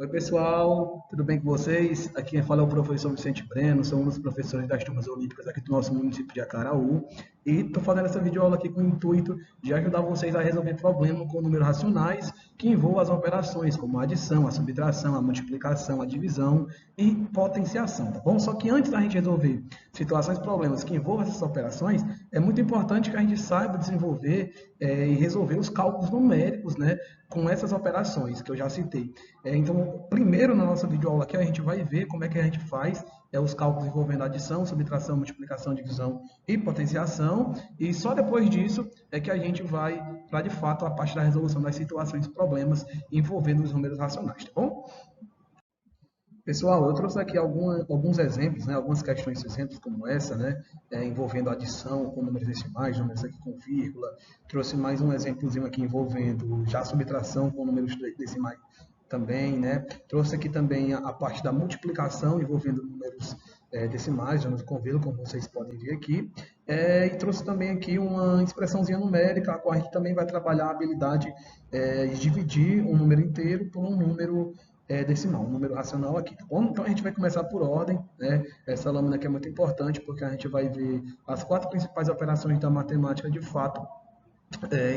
Oi, pessoal, tudo bem com vocês? Aqui quem fala é o professor Vicente Breno, sou um dos professores das turmas olímpicas aqui do nosso município de Acaraú e estou fazendo essa videoaula aqui com o intuito de ajudar vocês a resolver problemas com números racionais que envolvam as operações como a adição, a subtração, a multiplicação, a divisão e potenciação, tá bom? Só que antes da gente resolver situações, problemas que envolvam essas operações, é muito importante que a gente saiba desenvolver e resolver os cálculos numéricos, né, com essas operações que eu já citei. Então, primeiro na nossa videoaula aqui, a gente vai ver como é que a gente faz os cálculos envolvendo adição, subtração, multiplicação, divisão e potenciação. E só depois disso é que a gente vai para, de fato, a parte da resolução das situações e problemas envolvendo os números racionais, tá bom? Pessoal, eu trouxe aqui alguns exemplos, né, algumas questões exemplos como essa, né, envolvendo adição com números decimais, números aqui com vírgula. Trouxe mais um exemplozinho aqui envolvendo já subtração com números decimais também, né. Trouxe aqui também a parte da multiplicação envolvendo números decimais, números com vírgula, como vocês podem ver aqui. E trouxe também aqui uma expressãozinha numérica, a qual a gente também vai trabalhar a habilidade de dividir um número inteiro por um número decimal, um número racional aqui, tá bom? Então a gente vai começar por ordem, né? Essa lâmina aqui é muito importante porque a gente vai ver as 4 principais operações da matemática de fato,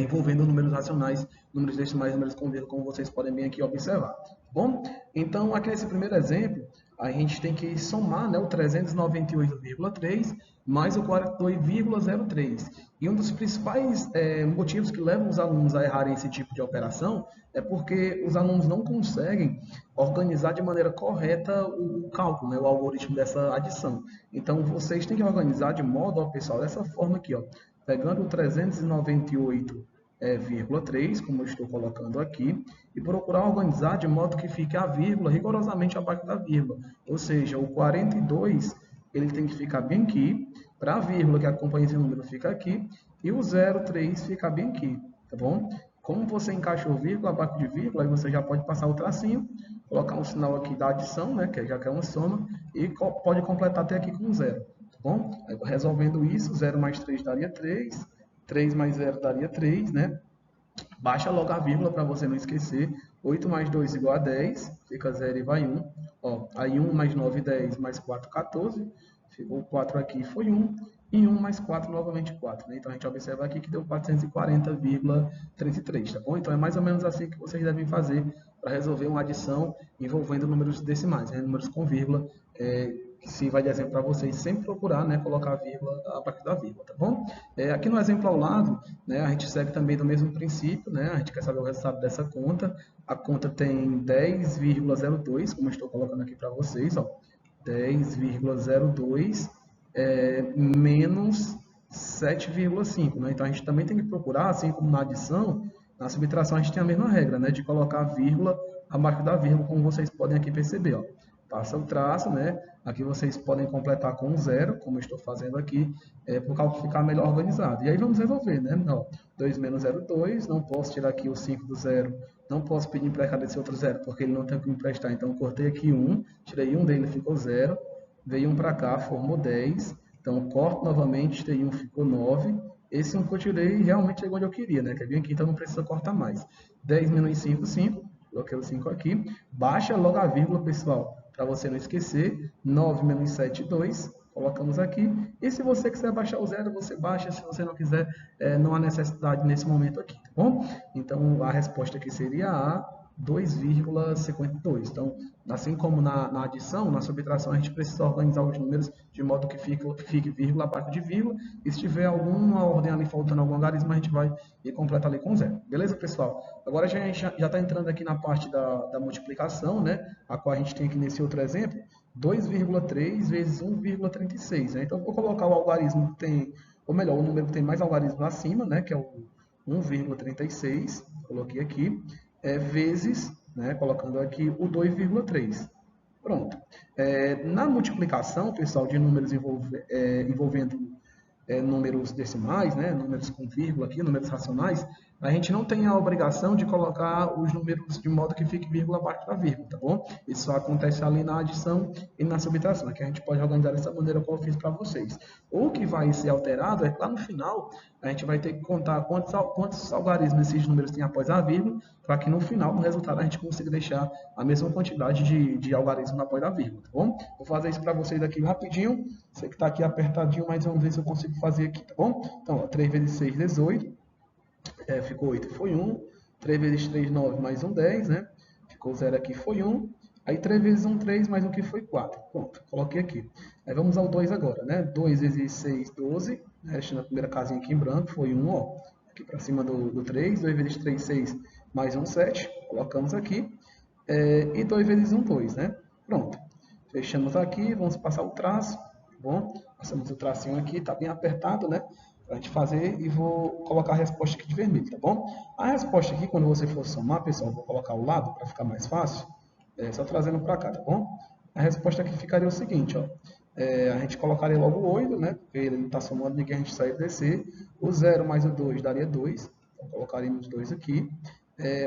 envolvendo números racionais, números decimais, números com vírgula, como vocês podem bem aqui observar. Tá bom? Então, aqui nesse primeiro exemplo, a gente tem que somar, né, o 398,3 mais o 42,03. E um dos principais motivos que levam os alunos a errarem esse tipo de operação é porque os alunos não conseguem organizar de maneira correta o cálculo, né, o algoritmo dessa adição. Então, vocês têm que organizar de modo, ó, pessoal, dessa forma aqui, ó, pegando o 398,3, como eu estou colocando aqui, e procurar organizar de modo que fique a vírgula rigorosamente abaixo da vírgula. Ou seja, o 42 ele tem que ficar bem aqui, para a vírgula que acompanha esse número fica aqui, e o 0,3 fica bem aqui, tá bom? Como você encaixou vírgula abaixo de vírgula, aí você já pode passar o tracinho, colocar um sinal aqui da adição, né, que já que é uma soma, e pode completar até aqui com zero. Bom, resolvendo isso, 0 mais 3 daria 3, 3 mais 0 daria 3, né? Baixa logo a vírgula para você não esquecer. 8 mais 2 igual a 10, fica 0 e vai 1. Ó, aí 1 mais 9, 10, mais 4, 14. Ficou 4 aqui, foi 1. E 1 mais 4, novamente 4. Né? Então, a gente observa aqui que deu 440,33, tá bom? Então, é mais ou menos assim que vocês devem fazer para resolver uma adição envolvendo números decimais, né? Números com vírgula. Se vai de exemplo para vocês, sempre procurar, né, colocar a vírgula a partir da vírgula, tá bom? Aqui no exemplo ao lado, né, a gente segue também do mesmo princípio, né, a gente quer saber o resultado dessa conta. A conta tem 10,02, como eu estou colocando aqui para vocês, ó, 10,02 menos 7,5, né? Então a gente também tem que procurar, assim como na adição, na subtração a gente tem a mesma regra, né, de colocar a vírgula abaixo da vírgula, como vocês podem aqui perceber, ó. Passa o traço, né? Aqui vocês podem completar com 0, como eu estou fazendo aqui, para o cálculo ficar melhor organizado. E aí vamos resolver, né? Ó, 2 menos 0,2, não posso tirar aqui o 5 do 0, não posso pedir emprestado desse outro 0, porque ele não tem o que emprestar. Então, eu cortei aqui 1, tirei 1 dele, ficou 0, veio 1 para cá, formou 10. Então, corto novamente, tirei 1, ficou 9. Esse 1 que eu tirei realmente chegou onde eu queria, né? Que é bem aqui, então não precisa cortar mais. 10 menos 5, 5. Coloquei o 5 aqui. Baixa logo a vírgula, pessoal, para você não esquecer. 9 menos 7, 2. Colocamos aqui. E se você quiser baixar o zero, você baixa. Se você não quiser, não há necessidade nesse momento aqui, tá bom? Então, a resposta aqui seria A, 2,52. Então, assim como na adição, na subtração, a gente precisa organizar os números de modo que fique vírgula abaixo de vírgula. E se tiver alguma ordem ali faltando algum algarismo, a gente vai e completa ali com zero. Beleza, pessoal? Agora a gente já está entrando aqui na parte da multiplicação, né? A qual a gente tem aqui nesse outro exemplo, 2,3 vezes 1,36. Né? Então, eu vou colocar o algarismo que tem, ou melhor, o número que tem mais algarismo acima, né? Que é o 1,36. Coloquei aqui. Vezes, né, colocando aqui o 2,3. Pronto. Na multiplicação, pessoal, de números envolvendo números decimais, né, números com vírgula aqui, números racionais, a gente não tem a obrigação de colocar os números de modo que fique vírgula abaixo da vírgula, tá bom? Isso só acontece ali na adição e na subtração, que a gente pode organizar dessa maneira como eu fiz para vocês. O que vai ser alterado é que lá no final a gente vai ter que contar quantos algarismos esses números têm após a vírgula, para que no final, no resultado, a gente consiga deixar a mesma quantidade de algarismos após a vírgula, tá bom? Vou fazer isso para vocês aqui rapidinho. Sei que está aqui apertadinho, mas vamos ver se eu consigo fazer aqui, tá bom? Então, ó, 3 vezes 6, 18. Ficou 8, foi 1. 3 vezes 3, 9, mais 1, 10, né? Ficou 0 aqui, foi 1. Aí 3 vezes 1, 3, mais 1 que foi 4. Pronto, coloquei aqui. Aí vamos ao 2 agora, né? 2 vezes 6, 12. Né? Deixando a primeira casinha aqui em branco, foi 1, ó. Aqui para cima do 3. 2 vezes 3, 6, mais 1, 7. Colocamos aqui. E 2 vezes 1, 2, né? Pronto. Fechamos aqui, vamos passar o traço, tá bom? Passamos o tracinho aqui, tá bem apertado, né? Pra gente fazer e vou colocar a resposta aqui de vermelho, tá bom? A resposta aqui, quando você for somar, pessoal, vou colocar ao lado para ficar mais fácil. Só trazendo para cá, tá bom? A resposta aqui ficaria o seguinte, ó. A gente colocaria logo o 8, né? Porque ele não está somando, ninguém a gente sair e descer. O 0 mais o 2 daria 2. Então, colocaríamos 2 aqui.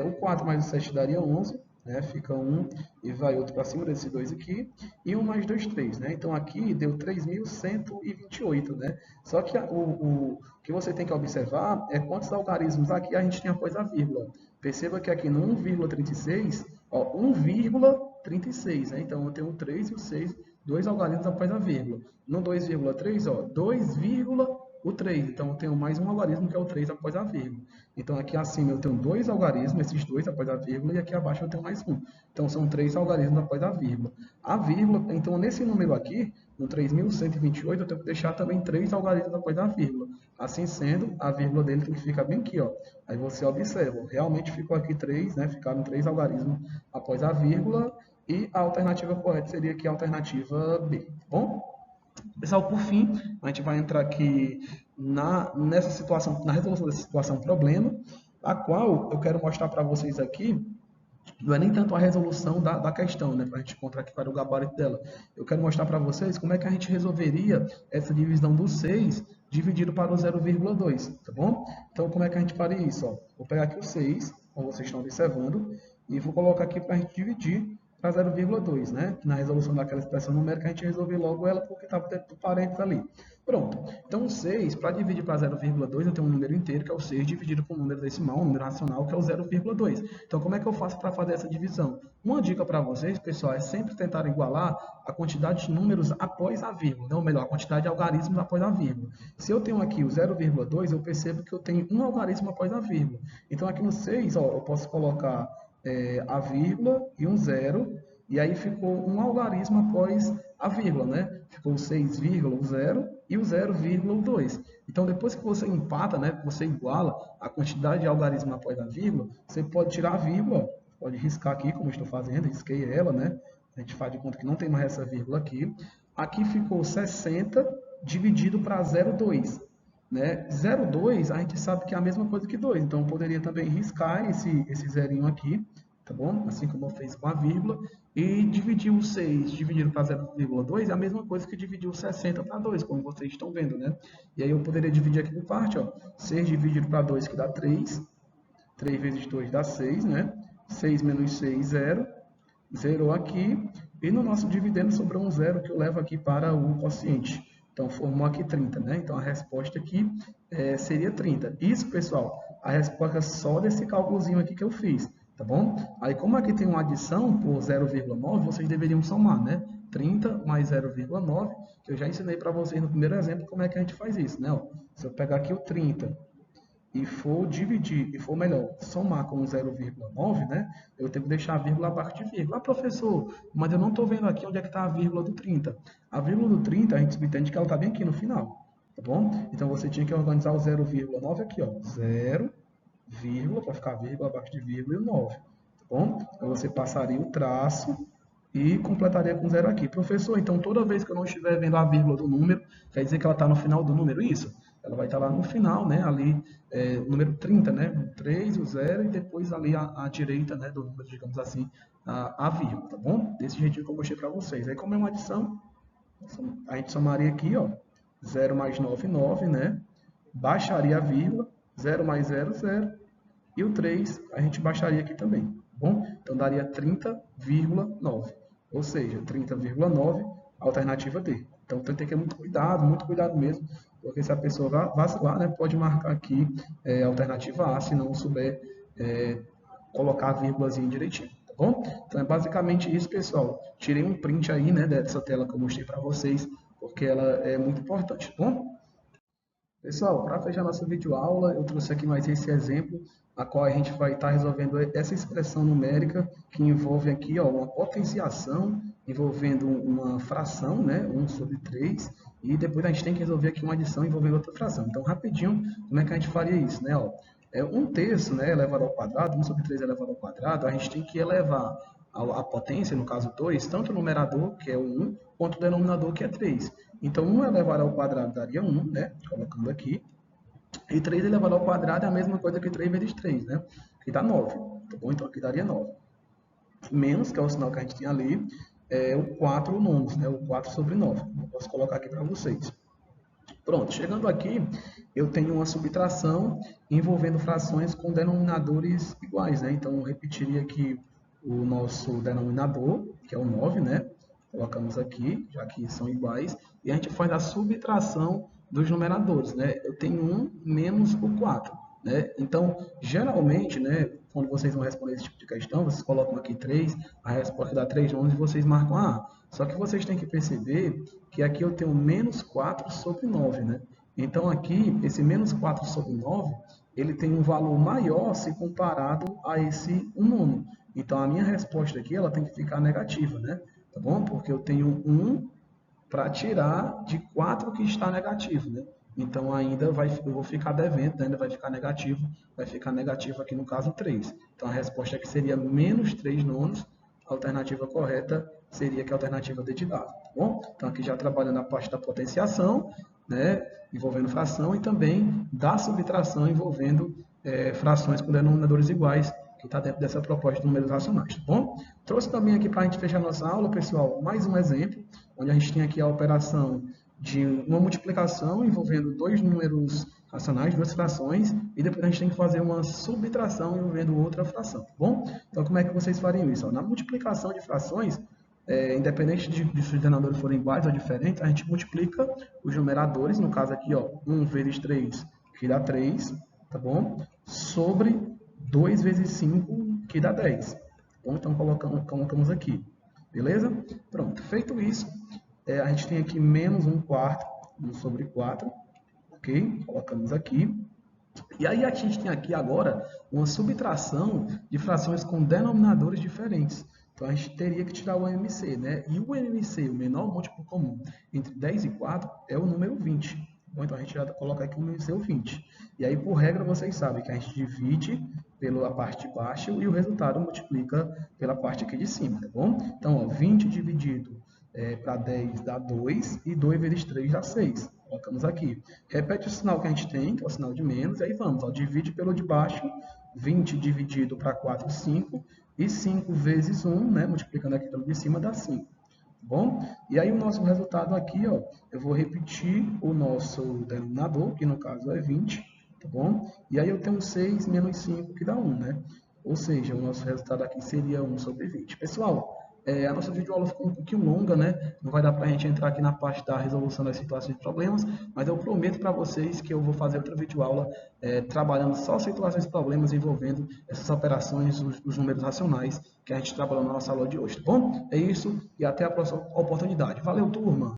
O 4 mais o 7 daria 11. Né? Fica 1 e vai outro para cima desse 2 aqui. E 1 mais 2, 3. Né? Então, aqui deu 3.128. Né? Só que o que você tem que observar é quantos algarismos aqui a gente tem após a vírgula. Perceba que aqui no 1,36, ó, 1,36. Né? Então, eu tenho o 3 e o 6, dois algarismos após a vírgula. No 2,3, ó, 2,3. Então, eu tenho mais um algarismo que é o 3 após a vírgula. Então, aqui acima eu tenho dois algarismos, esses dois após a vírgula, e aqui abaixo eu tenho mais um. Então, são 3 algarismos após a vírgula. A vírgula, então, nesse número aqui, no 3.128, eu tenho que deixar também 3 algarismos após a vírgula. Assim sendo, a vírgula dele tem que ficar bem aqui, ó. Aí você observa, realmente ficou aqui 3, né? Ficaram 3 algarismos após a vírgula, e a alternativa correta seria aqui a alternativa B, tá bom? Pessoal, por fim, a gente vai entrar aqui nessa situação, na resolução dessa situação problema, a qual eu quero mostrar para vocês aqui, não é nem tanto a resolução da questão, né, para a gente encontrar aqui para o gabarito dela. Eu quero mostrar para vocês como é que a gente resolveria essa divisão do 6 dividido para o 0,2, tá bom? Então, como é que a gente faria isso? Ó? Vou pegar aqui o 6, como vocês estão observando, e vou colocar aqui para a gente dividir para 0,2, né? Na resolução daquela expressão numérica, a gente resolveu logo ela porque estava dentro do parênteses ali. Pronto. Então, 6, para dividir para 0,2, eu tenho um número inteiro, que é o 6, dividido por um número decimal, um número racional, que é o 0,2. Então, como é que eu faço para fazer essa divisão? Uma dica para vocês, pessoal, é sempre tentar igualar a quantidade de números após a vírgula, ou melhor, a quantidade de algarismos após a vírgula. Se eu tenho aqui o 0,2, eu percebo que eu tenho um algarismo após a vírgula. Então, aqui no 6, ó, eu posso colocar a vírgula e um 0, e aí ficou um algarismo após a vírgula, né? Ficou o 6, o 0 e o 0,2. Então, depois que você empata, né, você iguala a quantidade de algarismo após a vírgula, você pode tirar a vírgula, pode riscar aqui, como eu estou fazendo, risquei ela, né? A gente faz de conta que não tem mais essa vírgula aqui. Aqui ficou 60 dividido para 0,2. Né? 0,2 a gente sabe que é a mesma coisa que 2, então eu poderia também riscar esse zerinho aqui, tá bom? Assim como eu fiz com a vírgula, e dividir o 6 dividido para 0,2 é a mesma coisa que dividir o 60 para 2, como vocês estão vendo, né? E aí eu poderia dividir aqui por parte, ó, 6 dividido para 2 que dá 3, 3 vezes 2 dá 6, né? 6 menos 6, 0, zerou aqui, e no nosso dividendo sobrou um 0 que eu levo aqui para o quociente. Então, formou aqui 30, né? Então, a resposta aqui seria 30. Isso, pessoal, a resposta só desse cálculozinho aqui que eu fiz, tá bom? Aí, como aqui tem uma adição por 0,9, vocês deveriam somar, né? 30 mais 0,9, que eu já ensinei para vocês no primeiro exemplo como é que a gente faz isso, né? Ó, se eu pegar aqui o 30 e for dividir, e for melhor, somar com 0,9, né? Eu tenho que deixar a vírgula abaixo de vírgula. Ah, professor, mas eu não estou vendo aqui onde é que está a vírgula do 30. A vírgula do 30, a gente subentende que ela está bem aqui no final, tá bom? Então, você tinha que organizar o 0,9 aqui, ó. 0, vírgula, para ficar vírgula abaixo de vírgula e o 9, tá bom? Então, você passaria o traço e completaria com 0 aqui. Professor, então toda vez que eu não estiver vendo a vírgula do número, quer dizer que ela está no final do número, isso? Ela vai estar lá no final, né? Ali, o número 30, né? O 3, o 0 e depois ali à direita, né? Do número, digamos assim, a vírgula, tá bom? Desse jeitinho que eu mostrei para vocês. Aí, como é uma adição, a gente somaria aqui, ó, 0 mais 9, 9, né? Baixaria a vírgula, 0 mais 0, 0. E o 3 a gente baixaria aqui também, tá bom? Então daria 30,9. Ou seja, 30,9, alternativa D. Então tem que ter muito cuidado mesmo, porque se a pessoa vacilar, né, pode marcar aqui alternativa A, se não souber colocar a vírgulazinha direitinho, tá bom? Então é basicamente isso, pessoal. Tirei um print aí, né, dessa tela que eu mostrei para vocês, porque ela é muito importante, tá bom? Pessoal, para fechar nossa videoaula, eu trouxe aqui mais esse exemplo, a qual a gente vai estar resolvendo essa expressão numérica que envolve aqui ó, uma potenciação, envolvendo uma fração, né, 1 sobre 3, e depois a gente tem que resolver aqui uma adição envolvendo outra fração. Então, rapidinho, como é que a gente faria isso? Né? Ó, 1/3, né, elevado ao quadrado, 1 sobre 3 elevado ao quadrado, a gente tem que elevar a potência, no caso 2, tanto o numerador, que é o 1, quanto o denominador, que é 3. Então, 1 elevado ao quadrado daria 1, né? Colocando aqui. E 3 elevado ao quadrado é a mesma coisa que 3 vezes 3, né? Que dá 9, tá bom? Então, aqui daria 9. Menos, que é o sinal que a gente tinha ali, é o 4 nonos, né? O 4 sobre 9. Eu posso colocar aqui para vocês. Pronto, chegando aqui, eu tenho uma subtração envolvendo frações com denominadores iguais, né? Então, eu repetiria aqui o nosso denominador, que é o 9, né? Colocamos aqui, já que são iguais, e a gente faz a subtração dos numeradores, né? Eu tenho 1 menos o 4, né? Então, geralmente, né, quando vocês vão responder esse tipo de questão, vocês colocam aqui 3, a resposta dá 3 nonos e vocês marcam A. Só que vocês têm que perceber que aqui eu tenho menos 4 sobre 9, né? Então, aqui, esse menos 4 sobre 9, ele tem um valor maior se comparado a esse 1 nono. Então, a minha resposta aqui, ela tem que ficar negativa, né? Tá bom? Porque eu tenho 1 para tirar de 4 que está negativo, né? Então, eu vou ficar devendo, né? Ainda vai ficar negativo aqui no caso 3. Então, a resposta aqui seria menos 3 nonos. A alternativa correta seria que a alternativa D de dado, tá bom? Então, aqui já trabalhando a parte da potenciação, né? Envolvendo fração, e também da subtração envolvendo frações com denominadores iguais, que está dentro dessa proposta de números racionais, tá bom? Trouxe também aqui para a gente fechar nossa aula, pessoal, mais um exemplo, onde a gente tem aqui a operação de uma multiplicação envolvendo dois números racionais, duas frações, e depois a gente tem que fazer uma subtração envolvendo outra fração, tá bom? Então, como é que vocês fariam isso? Ó, na multiplicação de frações, independente de se os denominadores forem iguais ou diferentes, a gente multiplica os numeradores, no caso aqui, ó, 1 vezes 3, que dá 3, tá bom? Sobre 2 vezes 5, que dá 10. Bom, então colocamos aqui. Beleza? Pronto. Feito isso, a gente tem aqui menos 1/4, 1 sobre 4. Ok? Colocamos aqui. E aí a gente tem aqui agora uma subtração de frações com denominadores diferentes. Então a gente teria que tirar o MMC, né? E o MMC, o menor múltiplo comum entre 10 e 4, é o número 20. Bom, então a gente já coloca aqui o MMC o 20. E aí, por regra, vocês sabem que a gente divide pela parte de baixo e o resultado multiplica pela parte aqui de cima, tá bom? Então, ó, 20 dividido para 10 dá 2 e 2 vezes 3 dá 6. Colocamos aqui. Repete o sinal que a gente tem, que é o sinal de menos, e aí vamos, ó, divide pelo de baixo, 20 dividido para 4, 5, e 5 vezes 1, né, multiplicando aqui pelo de cima, dá 5. Tá bom? E aí o nosso resultado aqui, ó, eu vou repetir o nosso denominador, que no caso é 20, tá bom? E aí eu tenho 6 menos 5, que dá 1, né? Ou seja, o nosso resultado aqui seria 1 sobre 20. Pessoal, a nossa videoaula ficou um pouquinho longa, né? Não vai dar para a gente entrar aqui na parte da resolução das situações de problemas, mas eu prometo para vocês que eu vou fazer outra videoaula trabalhando só situações de problemas envolvendo essas operações, os números racionais que a gente trabalhou na nossa aula de hoje, tá bom? É isso e até a próxima oportunidade. Valeu, turma!